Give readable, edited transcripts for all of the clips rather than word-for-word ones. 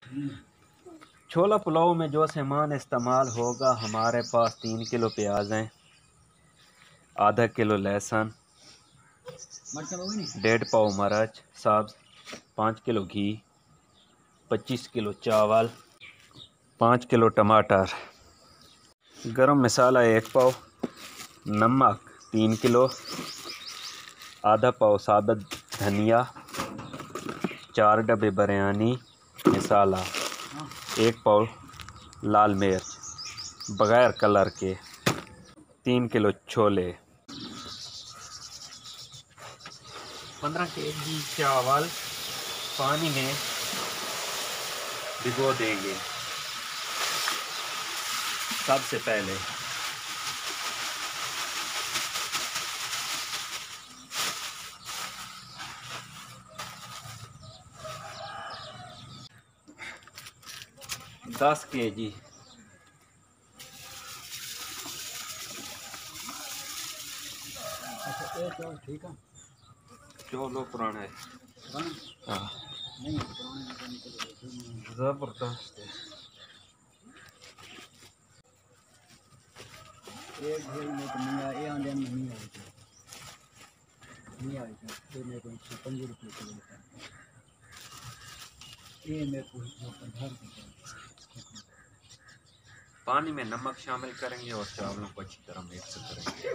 छोला पुलाव में जो सामान इस्तेमाल होगा, हमारे पास 3 किलो प्याज हैं, आधा किलो लहसुन, 1.5 पाव मिर्च साब, 5 किलो घी, 25 किलो चावल, 5 किलो टमाटर, गरम मसाला 1 पाव, नमक 3 किलो, आधा पाव साबुत धनिया, 4 डब्बे बिरयानी मसाला, 1 पाव लाल मिर्च बग़ैर कलर के, 3 किलो छोले, 15 केजी चावल पानी में भिगो देंगे। सबसे पहले दस केजी ठीक है, चलो पुराना है। हाँ जबरदस्त है। एक भेल में तो नहीं आंदे नहीं आई थी, नहीं आई थी, ये मेरे को 150 रुपये किलो का, ये मेरे को 50 रुपये। पानी में नमक शामिल करेंगे और चावलों को अच्छी तरह मिक्स करेंगे।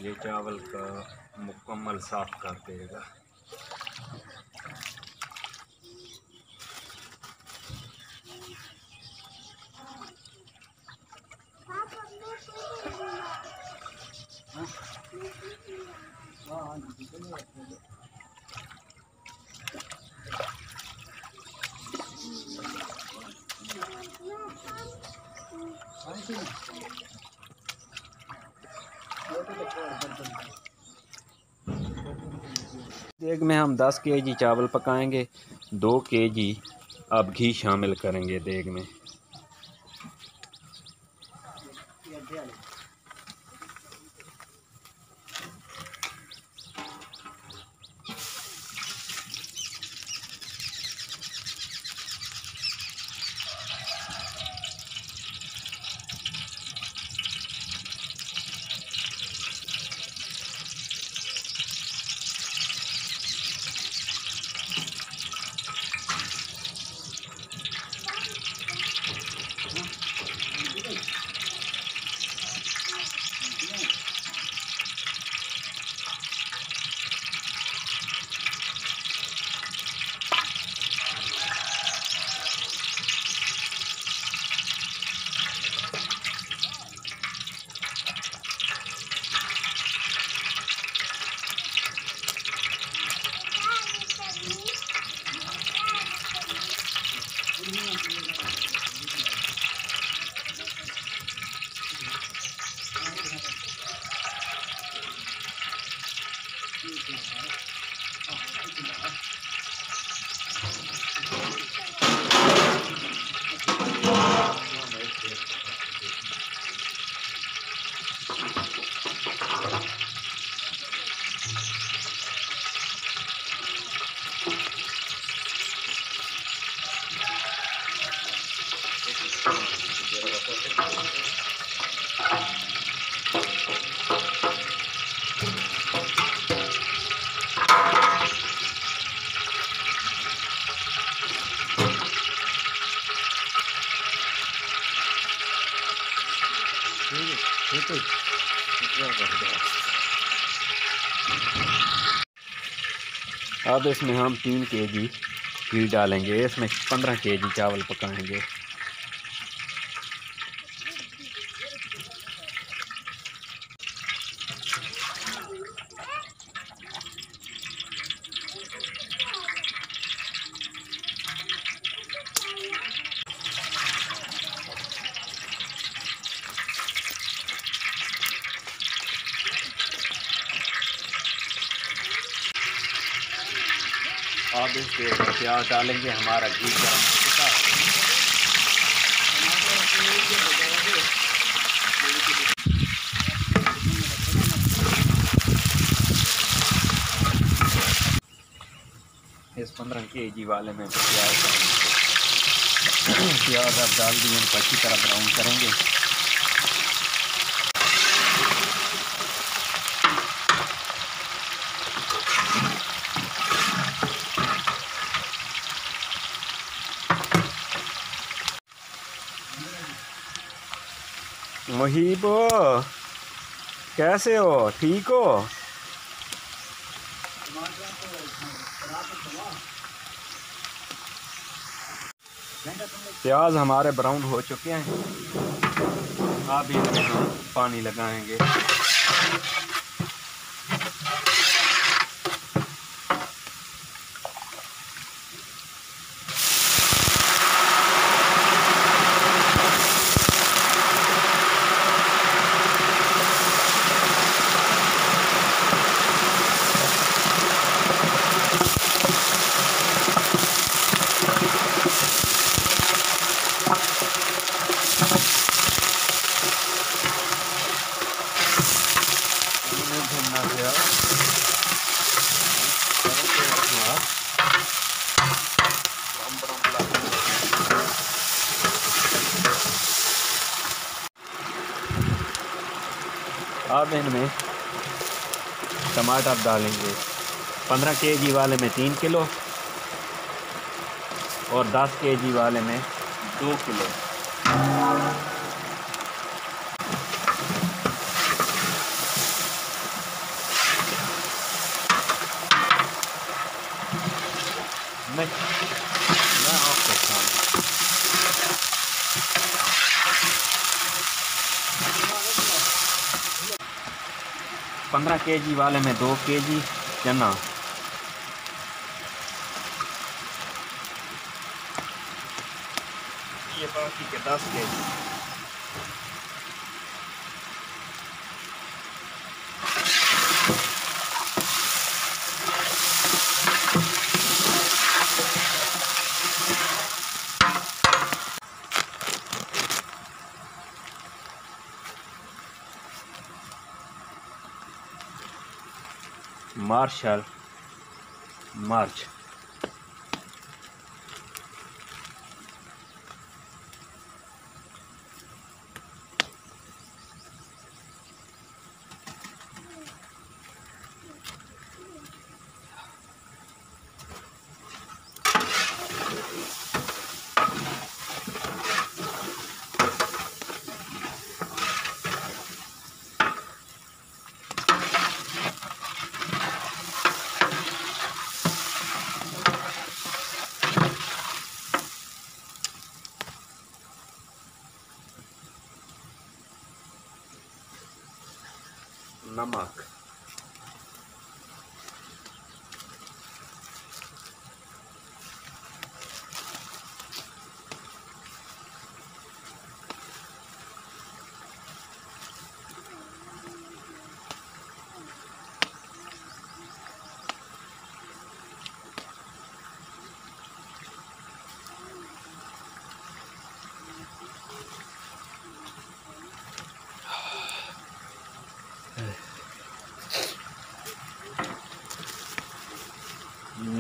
ये चावल का मुकम्मल साफ कर देगा। देग में हम 10 केजी चावल पकाएंगे, 2 केजी अब घी शामिल करेंगे देग में। अब इसमें हम 3 केजी घी डालेंगे, इसमें 15 केजी चावल पकाएंगे। अब इस तेल में प्याज डालेंगे, हमारा घी गर्म हो चुका है। इस 15 kg वाले में प्याज अब डाल दिए, इनको अच्छी तरह ब्राउन करेंगे। मुहीब, कैसे हो? ठीक हो? प्याज हमारे ब्राउन हो चुके हैं। अब इनमें हम पानी लगाएंगे। अब इनमें टमाटर डालेंगे। 15 kg वाले में 3 किलो और 10 kg वाले में 2 किलो। मैं आपको 15 kg वाले में 2 kg चना, ये बाकी के 10 kg। मार्शल मार्च नमक,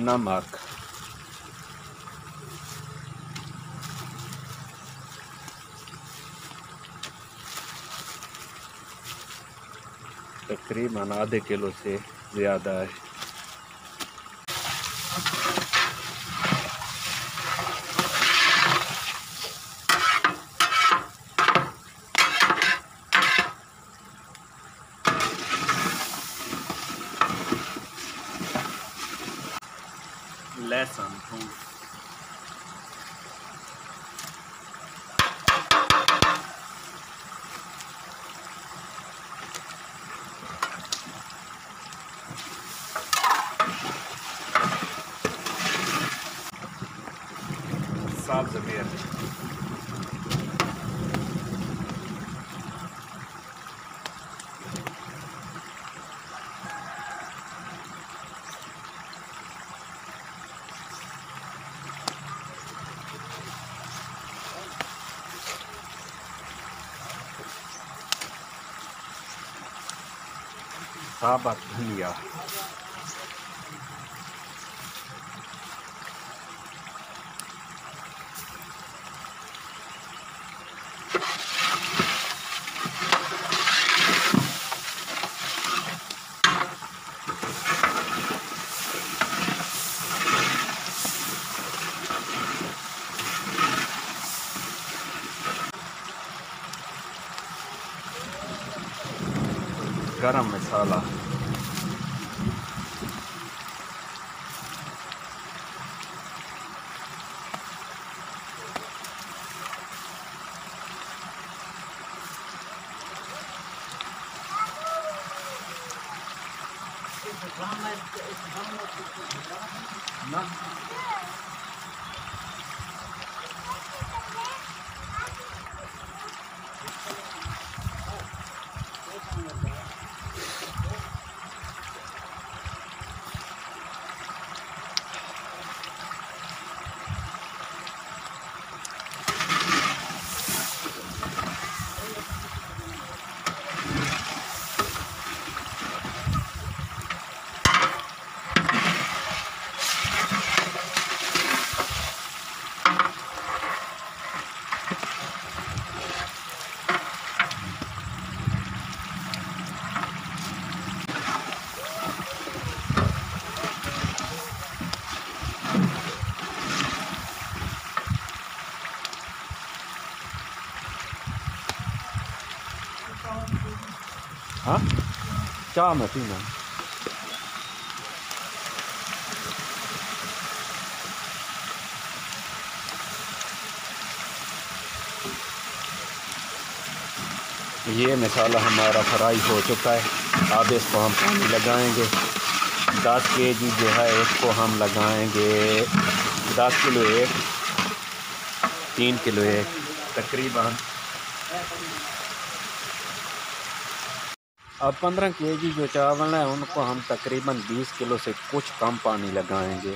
नमक, तकरीबन आधे किलो से ज़्यादा है। लहसुन, सब्ज़ मिर्च, साबुत धनिया, मसाला। ना हाँ चाह मैं पीना। ये मसाला हमारा फ्राई हो चुका है। अब इसको हम पानी लगाएंगे। 10 केजी जो है इसको हम लगाएंगे। 10 किलो एक, 3 किलो एक तकरीबन। अब 15 केजी जो चावल है उनको हम तकरीबन 20 किलो से कुछ कम पानी लगाएंगे।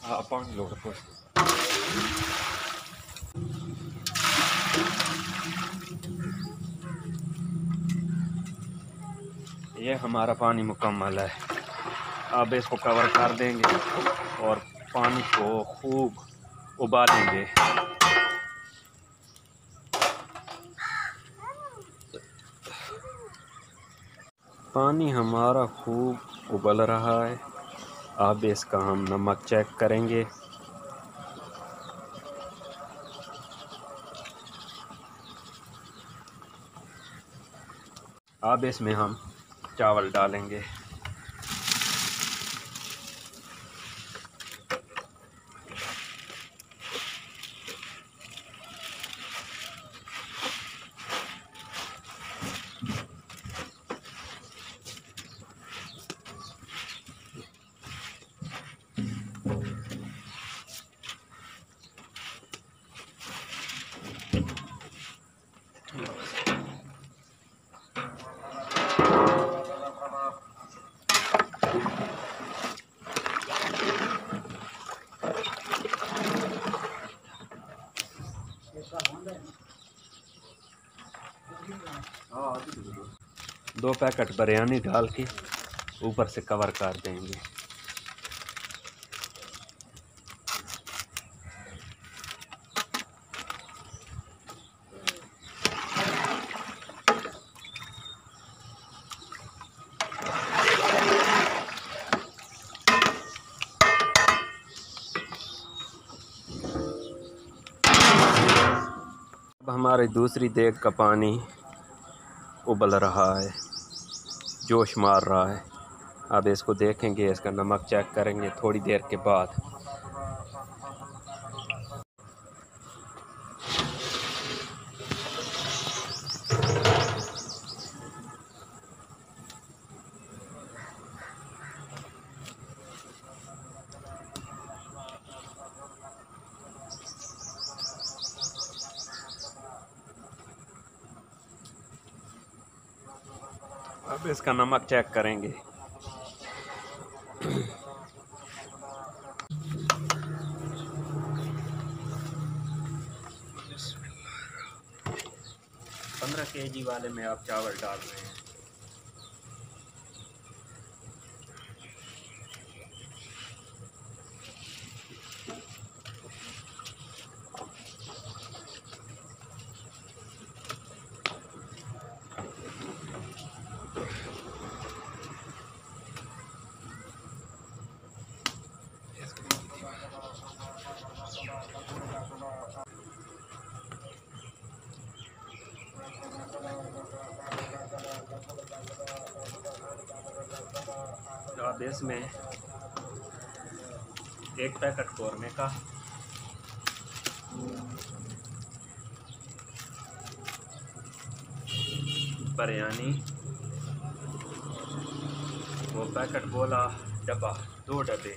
हाँ पानी लो कुछ। ये हमारा पानी मुकम्मल है। अब इसको कवर कर देंगे और पानी को खूब उबालेंगे। पानी हमारा खूब उबल रहा है। अब इसका हम नमक चेक करेंगे। अब इसमें हम चावल डालेंगे। दो पैकेट बिरयानी डाल के ऊपर से कवर कर देंगे। अब हमारी दूसरी देग का पानी उबल रहा है, जोश मार रहा है। अब इसको देखेंगे, इसका नमक चेक करेंगे थोड़ी देर के बाद। अब इसका नमक चेक करेंगे। पंद्रह केजी वाले में आप चावल डाल रहे हैं। अब इसमें एक पैकेट कौरमे का, बिरयानी वो पैकेट बोला डब्बा, 2 डब्बे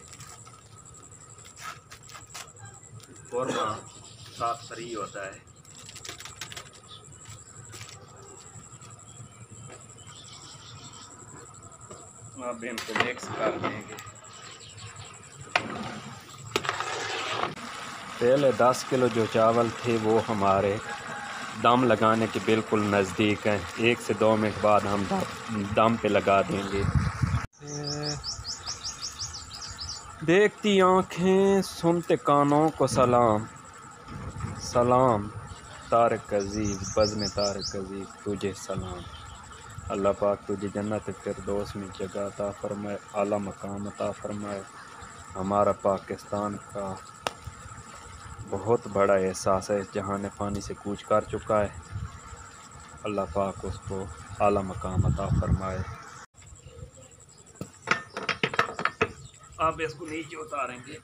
कौरमा साथ फ्री होता है। अब इनको मिक्स कर देंगे। पहले 10 किलो जो चावल थे वो हमारे दम लगाने के बिल्कुल नज़दीक हैं। 1 से 2 मिनट बाद हम दम पे लगा देंगे। देखती आँखें सुनते कानों को सलाम, सलाम तारक अजीज़ बज़्म तारक अजीज़ तुझे सलाम। अल्लाह पाक तुझे जन्नत फिरदौस में जगह अता फरमाए, आला मकाम अता फरमाए। हमारा पाकिस्तान का बहुत बड़ा एहसास है, जहाँ ने पानी से कूच कर चुका है। अल्लाह पाक उसको आला मकाम अता फरमाए। अब इसको नीचे उतारेंगे।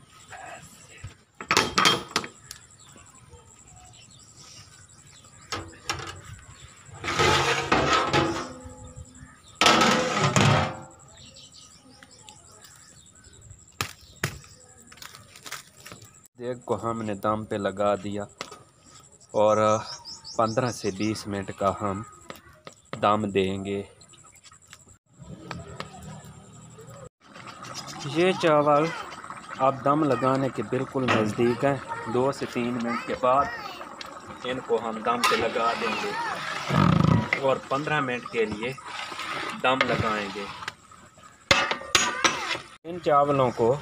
देग को हमने दम पे लगा दिया और 15 से 20 मिनट का हम दम देंगे। ये चावल अब दम लगाने के बिल्कुल नज़दीक हैं। 2 से 3 मिनट के बाद इनको हम दम पे लगा देंगे और 15 मिनट के लिए दम लगाएंगे। इन चावलों को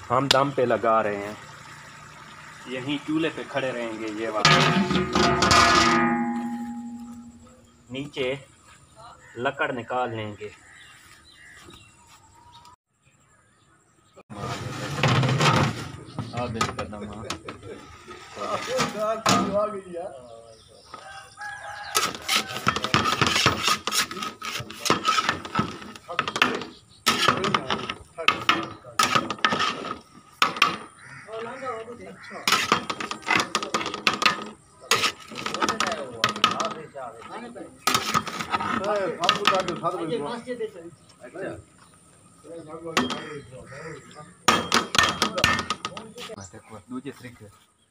हम दम पे लगा रहे हैं, यहीं चूल्हे पे खड़े रहेंगे। ये वाला नीचे लकड़ निकाल लेंगे। अब इसका दम दूसरे तरीके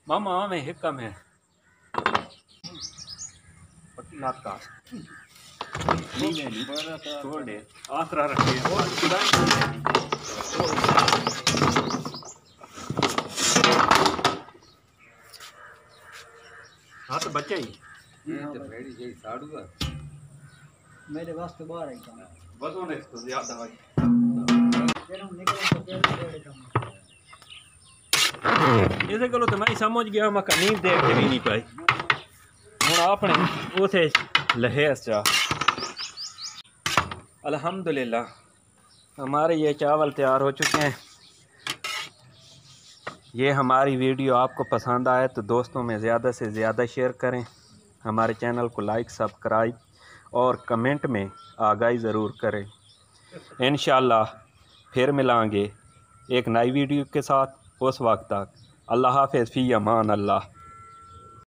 मामा में हिक्कम है नाका छोड़ दे आसरा रखे। हाँ तो बच्चे ही मेरे वास्ते बाहर आई था बदो ने इसको ज्यादा भाई इसे गलो तो मैं समझ गया मैं नींद देख के भी नहीं पाई हूँ आपने उसे लहेस चा। अल्हम्दुलिल्लाह हमारे ये चावल तैयार हो चुके हैं। ये हमारी वीडियो आपको पसंद आए तो दोस्तों में ज़्यादा से ज़्यादा शेयर करें। हमारे चैनल को लाइक सब्सक्राइब और कमेंट में आगाही ज़रूर करें। इंशाअल्लाह फिर मिलांगे एक नई वीडियो के साथ। उस वक्त तक अल्लाह हाफ़िज़ फ़ी अमान अल्लाह।